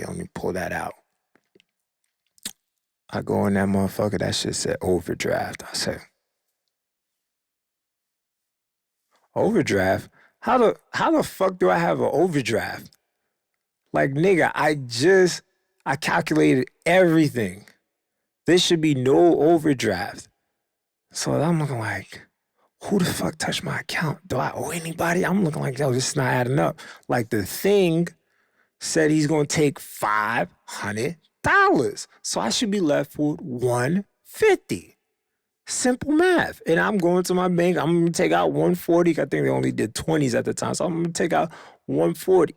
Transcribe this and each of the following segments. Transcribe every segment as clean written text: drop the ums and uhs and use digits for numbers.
150. Let me pull that out. I go in that motherfucker, that shit said overdraft. I said, overdraft? How the fuck do I have an overdraft? Like nigga, I calculated everything. There should be no overdraft. So I'm looking like, who the fuck touched my account? Do I owe anybody? I'm looking like, yo, this is not adding up. Like the thing said he's gonna take $500. So I should be left with 150. Simple math. And I'm going to my bank. I'm gonna take out 140. I think they only did 20s at the time. So I'm gonna take out 140.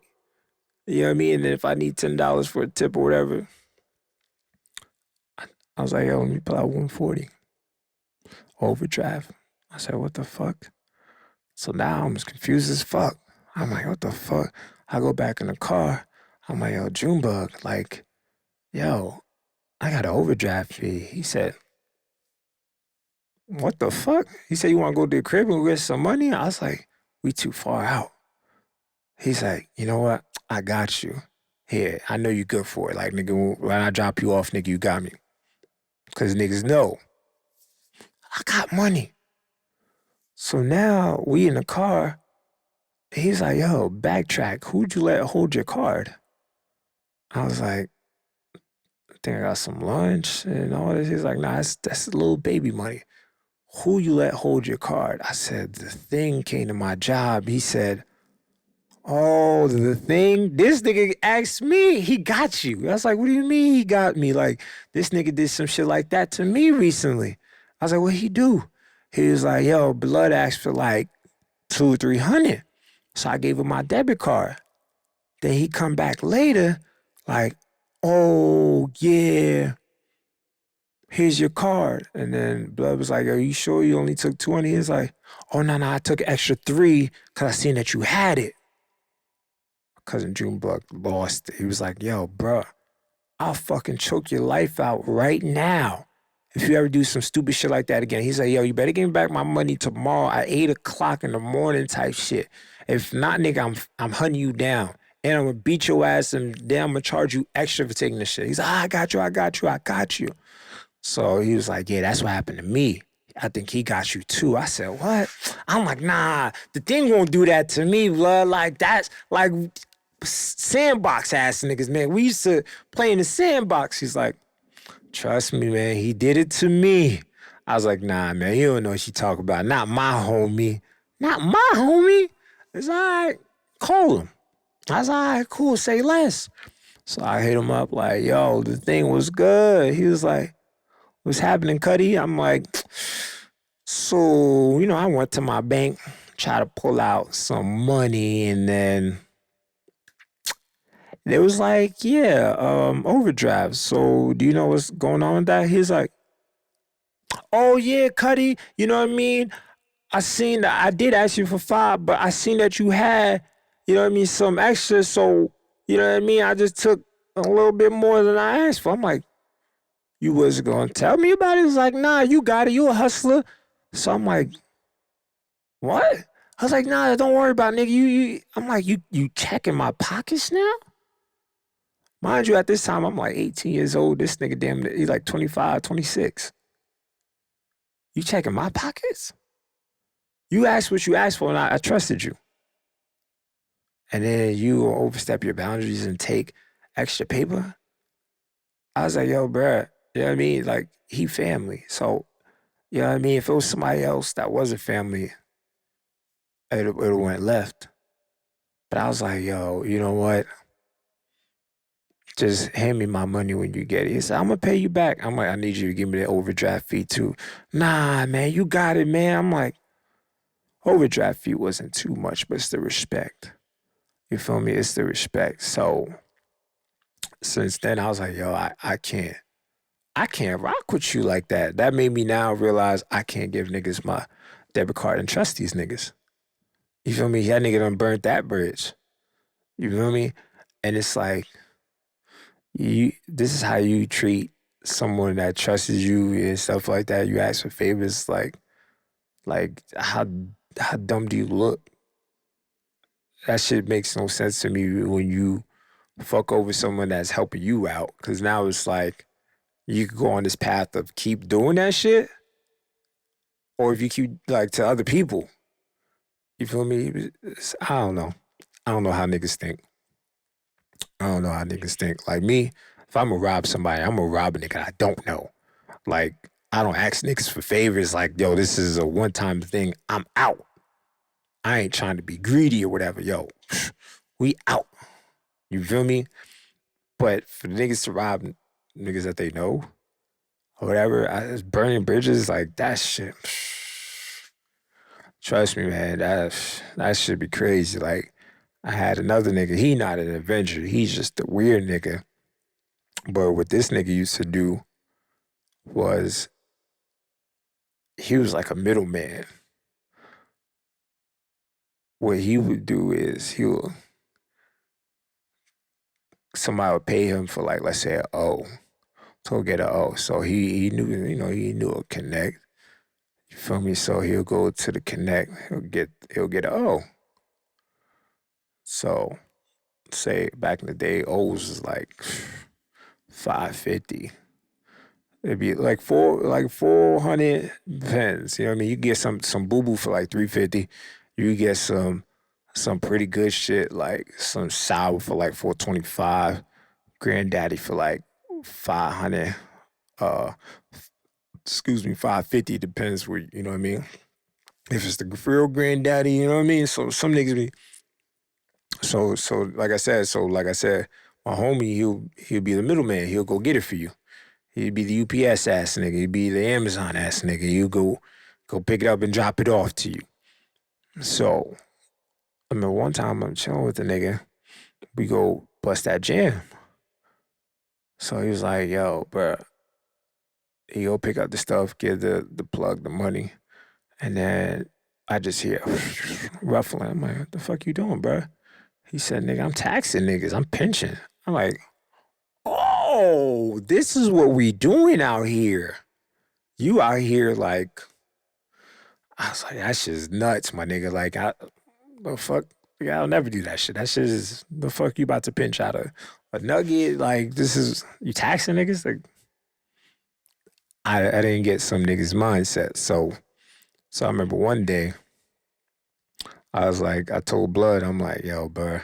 You know what I mean? And then if I need $10 for a tip or whatever, I was like, yo, let me pull out 140. Overdraft. I said, what the fuck? So now I'm as confused as fuck. I'm like, what the fuck? I go back in the car. I'm like, yo, Junebug, like, yo, I got an overdraft fee. He said, what the fuck? He said, you want to go to the crib and get some money? I was like, we too far out. He's like, you know what? I got you. Here, I know you good for it. Like, nigga, when I drop you off, nigga, you got me. Because niggas know. I got money. So now we in the car. He's like, yo, backtrack. Who'd you let hold your card? I was like, I think I got some lunch and all this. He's like, nah, that's a little baby money. Who you let hold your card? I said, the thing came to my job. He said, oh, the thing? This nigga asked me. He got you. I was like, what do you mean he got me? Like, this nigga did some shit like that to me recently. I was like, what'd he do? He was like, yo, Blood asked for like 200-300. So I gave him my debit card. Then he come back later, like, oh, yeah, here's your card. And then Blood was like, are you sure you only took 20? He's like, oh, no, I took an extra 3 because I seen that you had it. My cousin Junebug lost it. He was like, yo, bruh, I'll fucking choke your life out right now if you ever do some stupid shit like that again. He's like, yo, you better give me back my money tomorrow at 8 o'clock in the morning type shit. If not, nigga, I'm hunting you down. And I'm gonna beat your ass and then I'm gonna charge you extra for taking this shit. He's like, I got you, I got you, I got you. So he was like, yeah, that's what happened to me. I think he got you too. I said, what? I'm like, nah, the thing won't do that to me, blood. Like, that's like sandbox ass niggas, man. We used to play in the sandbox. He's like, trust me, man, he did it to me. I was like, nah, man, you don't know what you talk about. Not my homie. Not my homie. It's all right. Call him. I was all right, cool, say less. So I hit him up like, yo, the thing was good. He was like, what's happening, Cuddy? I'm like, so, I went to my bank, try to pull out some money, and then it was like, yeah, overdraft. So do you know what's going on with that? He's like, oh yeah, Cuddy, you know what I mean? I seen that I did ask you for 5, but I seen that you had, some extra. So, you know what I mean? I just took a little bit more than I asked for. I'm like, you wasn't gonna tell me about it? It's like, nah, you got it. You a hustler. So I'm like, what? I was like, nah, don't worry about it, nigga. I'm like, you checking my pockets now? Mind you, at this time, I'm like 18 years old. This nigga damn, he's like 25, 26. You checking my pockets? You asked what you asked for, and I trusted you. And then you overstep your boundaries and take extra paper? I was like, yo, bruh, you know what I mean? Like, he family. So, you know what I mean? If it was somebody else that wasn't family, it went left. But I was like, yo, you know what? Just hand me my money when you get it. He said, I'm gonna pay you back. I'm like, I need you to give me the overdraft fee too. Nah, man, you got it, man. I'm like, overdraft fee wasn't too much, but it's the respect. You feel me? It's the respect. So since then, I was like, yo, I can't rock with you like that. That made me now realize I can't give niggas my debit card and trust these niggas. You feel me? That nigga done burnt that bridge. You feel me? And it's like, this is how you treat someone that trusts you and stuff like that. You ask for favors, like how dumb do you look? That shit makes no sense to me when you fuck over someone that's helping you out. Cause now it's like you could go on this path of keep doing that shit, or if you keep like to other people. You feel me? I don't know. I don't know how niggas think. I don't know how niggas think. Like me, if I'm gonna rob somebody, I'm gonna rob a nigga I don't know. Like I don't ask niggas for favors. Like yo, this is a one time thing. I'm out. I ain't trying to be greedy or whatever. Yo, we out. You feel me? But for niggas to rob niggas that they know or whatever, it's burning bridges like that shit. Trust me, man. That should be crazy. Like I had another nigga. He not an Avenger. He's just a weird nigga. But what this nigga used to do was he was like a middleman. What he would do is somebody would pay him for like let's say an O to get an O. So he knew he knew a connect. You feel me? So he'll go to the connect. He'll get an O. So say back in the day, O's was like 550. It'd be like 400 depends. You know what I mean? You get some boo boo for like 350. You get some pretty good shit like some sour for like 425. Granddaddy for like 500. Uh, excuse me, 550. Depends where you know what I mean. If it's the real granddaddy, you know what I mean. So some niggas be like I said, my homie he'll be the middleman. He'll go get it for you. He'd be the UPS ass nigga. He'd be the Amazon ass nigga. You go pick it up and drop it off to you. So I remember one time I'm chilling with the nigga. We go bust that jam. So he was like, yo, bro, he go pick up the stuff, give the plug the money. And then I just hear ruffling. I'm like, what the fuck you doing, bro? He said, nigga, I'm taxing niggas. I'm pinching. I'm like, oh, this is what we doing out here. You out here like I was like, that shit's nuts, my nigga. Like, the fuck, like, I'll never do that shit. That shit is the fuck you about to pinch out of a nugget. Like, this is you taxing niggas. Like, I didn't get some niggas mindset. So I remember one day I was like, I told Blood, I'm like, yo, bro,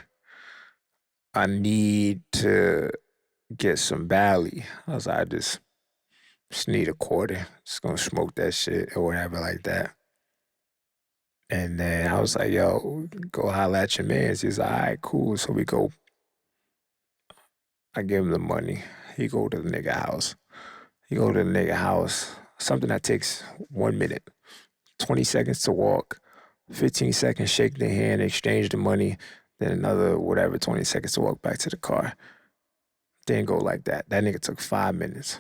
I need to get some Bally. I was like, I just need a quarter. Just gonna smoke that shit or whatever like that. And then I was like, yo, go holla at your mans. He's like, all right, cool. So we go, I give him the money. He go to the nigga house. He go to the nigga house. Something that takes 1 minute, 20 seconds to walk, 15 seconds, shake the hand, exchange the money, then another whatever, 20 seconds to walk back to the car. Didn't go like that. That nigga took 5 minutes.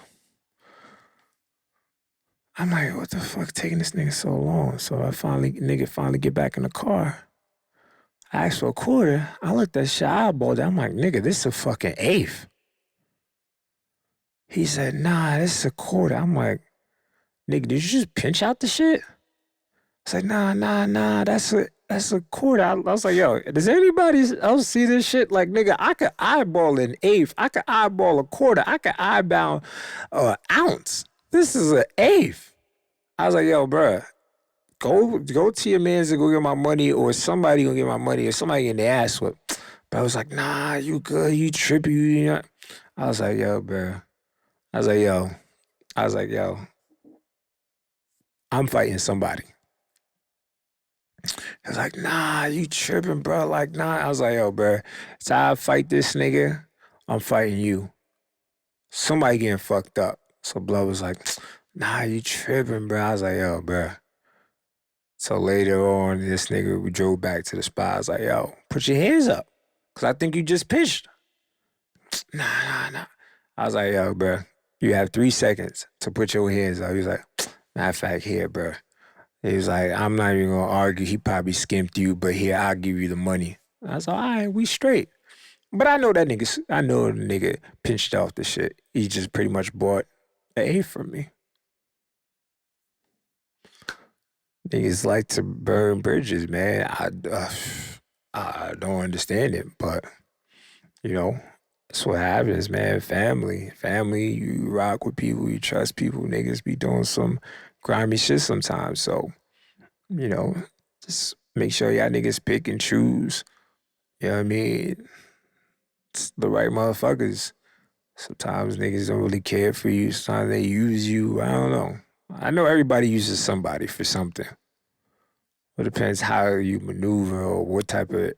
I'm like, what the fuck taking this nigga so long? So nigga finally get back in the car. I asked for a quarter. I looked at shit, I eyeballed it. I'm like, nigga, this is a fucking eighth. He said, nah, this is a quarter. I'm like, nigga, did you just pinch out the shit? It's like, nah, that's a quarter. I was like, yo, does anybody else see this shit? Like, nigga, I could eyeball an eighth. I could eyeball a quarter. I could eyeball an ounce. This is an eighth. I was like, yo, bruh, go to your mans and go get my money, or somebody gonna get my money, or somebody in the ass whip. But I was like, nah, you good, you trippy, you know. I was like, yo, bro. I was like, yo. I was like, yo, I'm fighting somebody. He was like, nah, you tripping, bro. Like, nah. I was like, yo, bro. So I fight this nigga, I'm fighting you. Somebody getting fucked up. So Blood was like, nah, you tripping, bro. I was like, yo, bro. So later on, this nigga we drove back to the spot. I was like, yo, put your hands up. Cause I think you just pitched. Nah. I was like, yo, bro, you have 3 seconds to put your hands up. He was like, matter of fact, here, bro. He was like, I'm not even gonna argue. He probably skimped you, but here, I'll give you the money. I was like, all right, we straight. But I know the nigga pinched off the shit. He just pretty much bought an A from me. Niggas like to burn bridges, man. I don't understand it, but you know, That's what happens, man. Family, you rock with people, you trust people. Niggas be doing some grimy shit sometimes. So, you know, just make sure y'all niggas pick and choose. You know what I mean? It's the right motherfuckers. Sometimes niggas don't really care for you. Sometimes they use you. I don't know. I know everybody uses somebody for something. It depends how you maneuver or what type of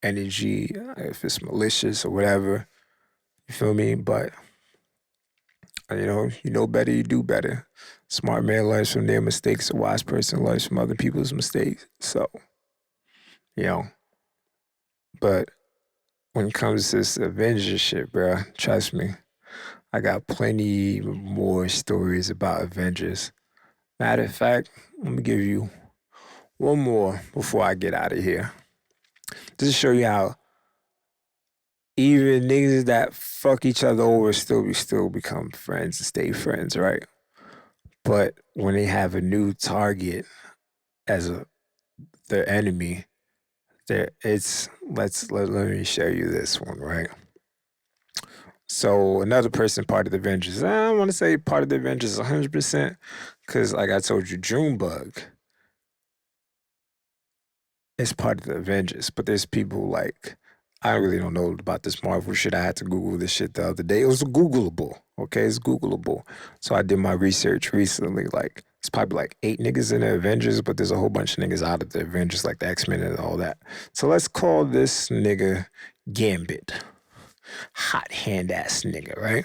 energy, if it's malicious or whatever. You feel me? But you know better, you do better. Smart man learns from their mistakes. A wise person learns from other people's mistakes. So, you know, but when it comes to this Avengers shit, bro, trust me, I got plenty more stories about Avengers. Matter of fact, let me give you one more before I get out of here. Just to show you how even niggas that fuck each other over still become friends and stay friends, right? But when they have a new target as their enemy, let me show you this one, right? So another person part of the Avengers. I don't want to say part of the Avengers 100% because, like I told you, Junebug is part of the Avengers, but there's people like I really don't know about this Marvel shit. I had to Google this shit the other day. It was Googleable. Okay, it's Googleable. So I did my research recently. Like it's probably like 8 niggas in the Avengers, but there's a whole bunch of niggas out of the Avengers, like the X-Men and all that. So let's call this nigga Gambit. Hot hand ass nigga, right?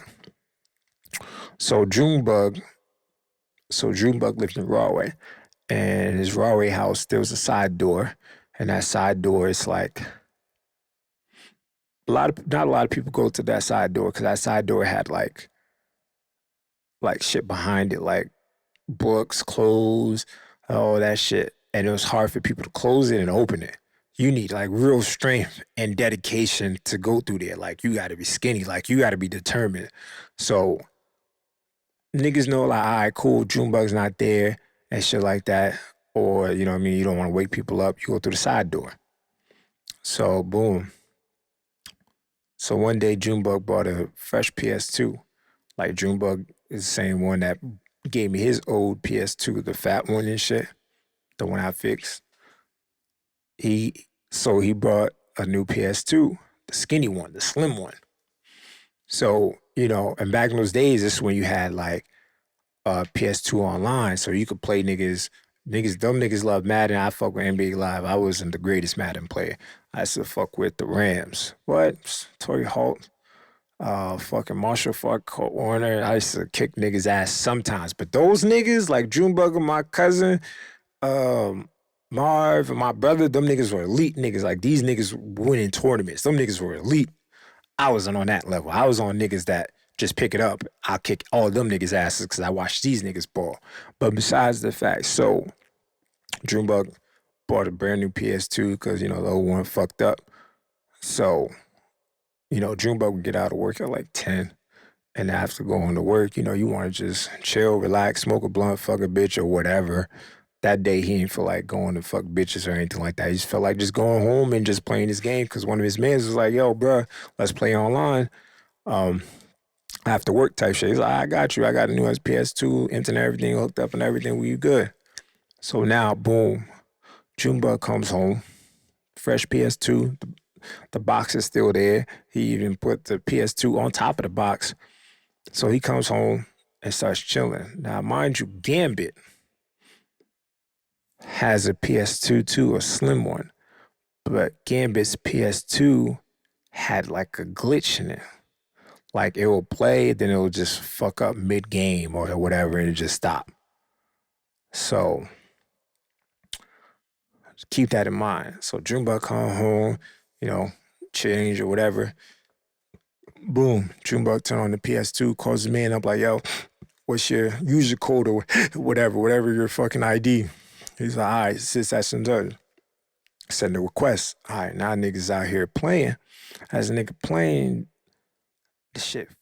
So Junebug, Junebug lived in Rahway, and his Rahway house there was a side door, and that side door is like not a lot of people go to that side door because that side door had like shit behind it, like books, clothes, all that shit, and it was hard for people to close it and open it. You need like real strength and dedication to go through there. Like you got to be skinny, like you got to be determined. So niggas know like, all right, cool, Junebug's not there and shit like that. Or, you know what I mean, you don't want to wake people up, you go through the side door. So boom. So one day Junebug bought a fresh PS2. Like Junebug is the same one that gave me his old PS2, the fat one and shit, the one I fixed. He brought a new PS2, the skinny one, the slim one. So, and back in those days, this is when you had like PS2 online, so you could play them niggas love Madden. I fuck with NBA Live. I wasn't the greatest Madden player. I used to fuck with the Rams. What? Torrey Holt, fucking Marshall Falk Warner. I used to kick niggas ass sometimes, but those niggas like Junebug and my cousin, um, Marv and my brother, them niggas were elite niggas. Like these niggas winning tournaments. Them niggas were elite. I wasn't on that level. I was on niggas that just pick it up. I'll kick all of them niggas' asses because I watched these niggas ball. But besides the fact, so Junebug bought a brand new PS2 because, the old one fucked up. So, Junebug would get out of work at like 10. And after going to work, you want to just chill, relax, smoke a blunt, fuck a bitch or whatever. That day, he didn't feel like going to fuck bitches or anything like that. He just felt like just going home and just playing his game because one of his mans was like, yo, bruh, let's play online. Um, After work type shit. He's like, I got you. I got a new PS2, internet, everything hooked up and everything. We good. So now, boom, Junebug comes home, fresh PS2. The box is still there. He even put the PS2 on top of the box. So he comes home and starts chilling. Now, mind you, Gambit has a PS2 too, a slim one. But Gambit's PS2 had like a glitch in it. Like it will play, then it will just fuck up mid game or whatever, and it just stop. So keep that in mind. So Junebug come home, you know, change or whatever. Boom, Junebug turn on the PS2, calls the man up like, yo, what's your user code or whatever your fucking ID. He's like, all right, sis, that's and done. Send a request. All right, now niggas out here playing. As a nigga playing, the shit free.